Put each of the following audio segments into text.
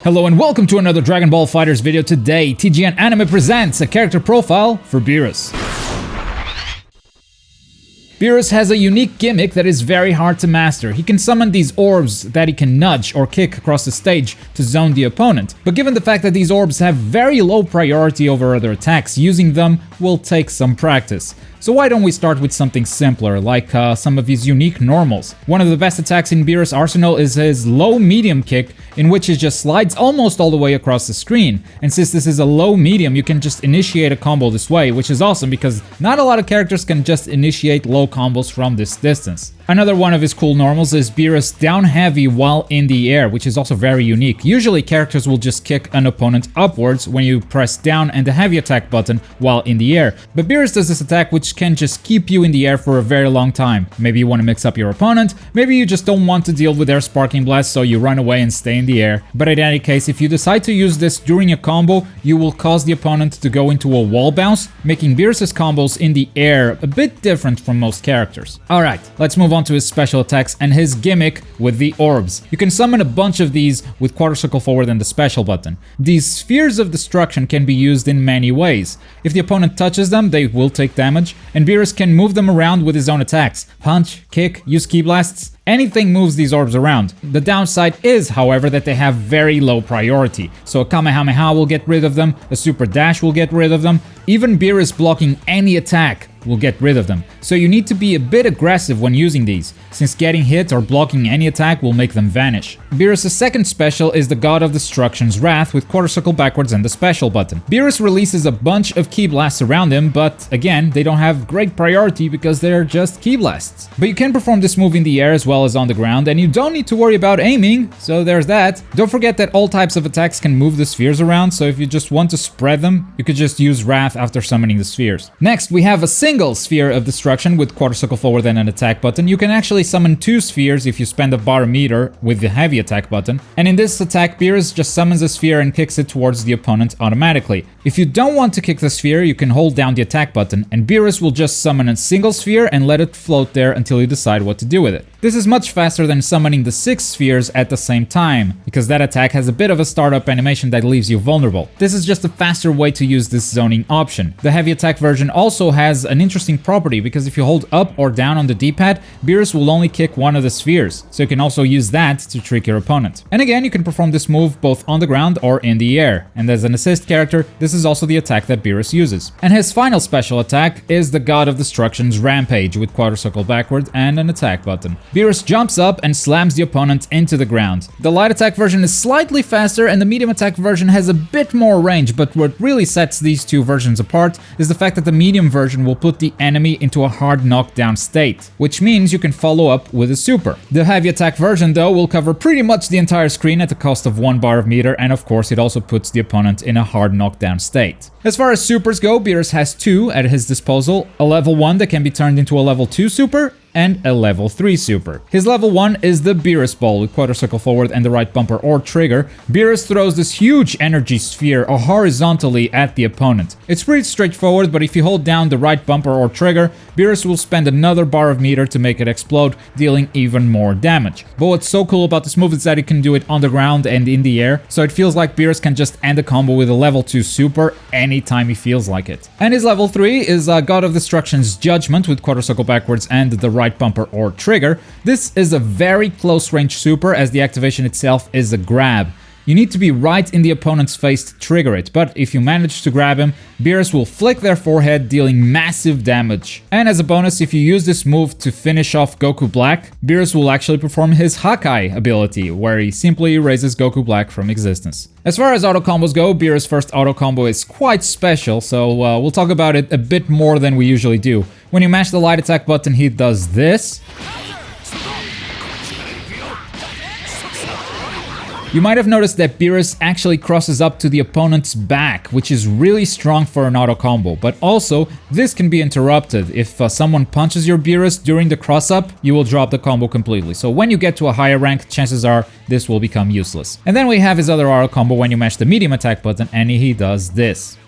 Hello and welcome to another Dragon Ball FighterZ video. Today, TGN Anime presents a character profile for Beerus. Beerus has a unique gimmick that is very hard to master. He can summon these orbs that he can nudge or kick across the stage to zone the opponent. But given the fact that these orbs have very low priority over other attacks, using them will take some practice. So why don't we start with something simpler, like some of his unique normals. One of the best attacks in Beerus' arsenal is his low-medium kick, in which he just slides almost all the way across the screen. And since this is a low-medium, you can just initiate a combo this way, which is awesome because not a lot of characters can just initiate low combos from this distance. Another one of his cool normals is Beerus down heavy while in the air, which is also very unique. Usually characters will just kick an opponent upwards when you press down and the heavy attack button while in the air. But Beerus does this attack which can just keep you in the air for a very long time. Maybe you want to mix up your opponent, maybe you just don't want to deal with their sparking blast, so you run away and stay in the air. But in any case, if you decide to use this during a combo, you will cause the opponent to go into a wall bounce, making Beerus' combos in the air a bit different from most characters. Alright, let's move on to his special attacks and his gimmick with the orbs. You can summon a bunch of these with quarter circle forward and the special button. These spheres of destruction can be used in many ways. If the opponent touches them, they will take damage, and Beerus can move them around with his own attacks. Punch, kick, use ki blasts. Anything moves these orbs around. The downside is, however, that they have very low priority. So a Kamehameha will get rid of them, a Super Dash will get rid of them, even Beerus blocking any attack will get rid of them. So you need to be a bit aggressive when using these, since getting hit or blocking any attack will make them vanish. Beerus' second special is the God of Destruction's Wrath with quarter circle backwards and the special button. Beerus releases a bunch of ki blasts around him, but again, they don't have great priority because they're just ki blasts. But you can perform this move in the air as well as on the ground, and you don't need to worry about aiming, so there's that. Don't forget that all types of attacks can move the spheres around, so if you just want to spread them, you could just use Wrath after summoning the spheres. Next, we have a single sphere of destruction with quarter circle forward and an attack button. You can actually summon two spheres if you spend a bar meter with the heavy attack button. And in this attack, Beerus just summons a sphere and kicks it towards the opponent automatically. If you don't want to kick the sphere, you can hold down the attack button, and Beerus will just summon a single sphere and let it float there until you decide what to do with it. This is much faster than summoning the 6 spheres at the same time, because that attack has a bit of a startup animation that leaves you vulnerable. This is just a faster way to use this zoning option. The heavy attack version also has an interesting property, because if you hold up or down on the D-pad, Beerus will only kick one of the spheres, so you can also use that to trick your opponent. And again, you can perform this move both on the ground or in the air, and as an assist character, this is also the attack that Beerus uses. And his final special attack is the God of Destruction's Rampage with quarter circle backward and an attack button. Beerus jumps up and slams the opponent into the ground. The light attack version is slightly faster and the medium attack version has a bit more range, but what really sets these two versions apart is the fact that the medium version will put the enemy into a hard knockdown state, which means you can follow up with a super. The heavy attack version, though, will cover pretty much the entire screen at the cost of 1 bar of meter, and of course it also puts the opponent in a hard knockdown state. As far as supers go, Beerus has 2 at his disposal, a level 1 that can be turned into a level 2 super, and a level 3 super. His level 1 is the Beerus ball with quarter circle forward and the right bumper or trigger. Beerus throws this huge energy sphere horizontally at the opponent. It's pretty straightforward, but if you hold down the right bumper or trigger, Beerus will spend another bar of meter to make it explode, dealing even more damage. But what's so cool about this move is that he can do it on the ground and in the air, so it feels like Beerus can just end a combo with a level 2 super anytime he feels like it. And his level 3 is God of Destruction's Judgment with quarter circle backwards and the right bumper or trigger. This is a very close range super, as the activation itself is a grab. You need to be right in the opponent's face to trigger it, but if you manage to grab him, Beerus will flick their forehead, dealing massive damage. And as a bonus, if you use this move to finish off Goku Black, Beerus will actually perform his Hakai ability, where he simply erases Goku Black from existence. As far as auto combos go, Beerus' first auto combo is quite special, so we'll talk about it a bit more than we usually do. When you mash the light attack button, he does this. You might have noticed that Beerus actually crosses up to the opponent's back, which is really strong for an auto combo, but also this can be interrupted. If someone punches your Beerus during the cross up, you will drop the combo completely. So when you get to a higher rank, chances are this will become useless. And then we have his other auto combo when you mash the medium attack button, and he does this.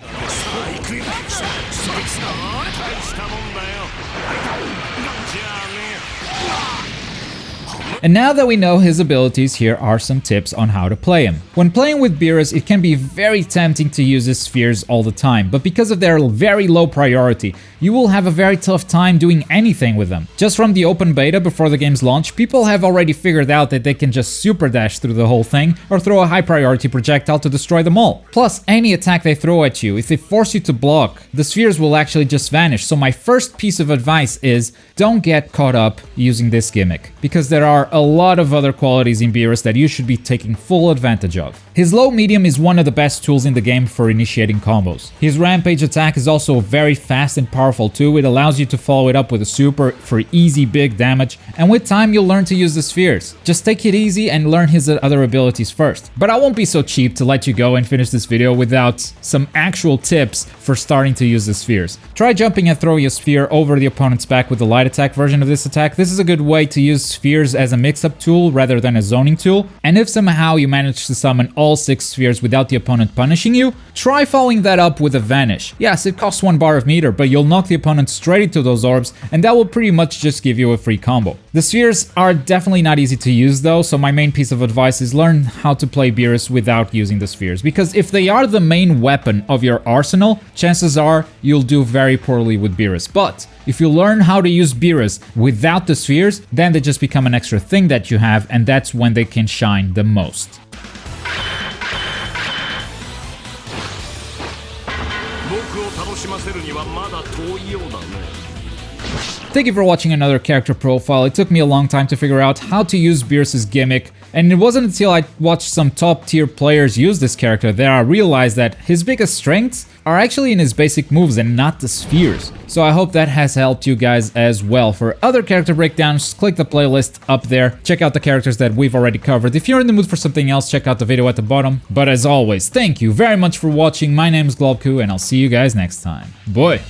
And now that we know his abilities, here are some tips on how to play him. When playing with Beerus, it can be very tempting to use his spheres all the time, but because of their very low priority, you will have a very tough time doing anything with them. Just from the open beta before the game's launch, people have already figured out that they can just super dash through the whole thing or throw a high priority projectile to destroy them all. Plus, any attack they throw at you, if they force you to block, the spheres will actually just vanish. So my first piece of advice is don't get caught up using this gimmick, because there are a lot of other qualities in Beerus that you should be taking full advantage of. His low medium is one of the best tools in the game for initiating combos. His Rampage attack is also very fast and powerful too. It allows you to follow it up with a super for easy big damage, and with time you'll learn to use the spheres. Just take it easy and learn his other abilities first. But I won't be so cheap to let you go and finish this video without some actual tips for starting to use the spheres. Try jumping and throwing a sphere over the opponent's back with the light attack version of this attack. This is a good way to use spheres as a mix-up tool rather than a zoning tool. And if somehow you manage to summon all 6 spheres without the opponent punishing you, try following that up with a vanish. Yes, it costs 1 bar of meter, but you'll knock the opponent straight into those orbs, and that will pretty much just give you a free combo. The spheres are definitely not easy to use though, so my main piece of advice is learn how to play Beerus without using the spheres, because if they are the main weapon of your arsenal, chances are you'll do very poorly with Beerus. But if you learn how to use Beerus without the spheres, then they just become an extra thing that you have, and that's when they can shine the most. Thank you for watching another character profile. It took me a long time to figure out how to use Beerus' gimmick, and it wasn't until I watched some top tier players use this character that I realized that his biggest strengths are actually in his basic moves and not the spheres. So I hope that has helped you guys as well. For other character breakdowns, click the playlist up there. Check out the characters that we've already covered. If you're in the mood for something else, check out the video at the bottom. But as always, thank you very much for watching. My name is Globku, and I'll see you guys next time. Bye!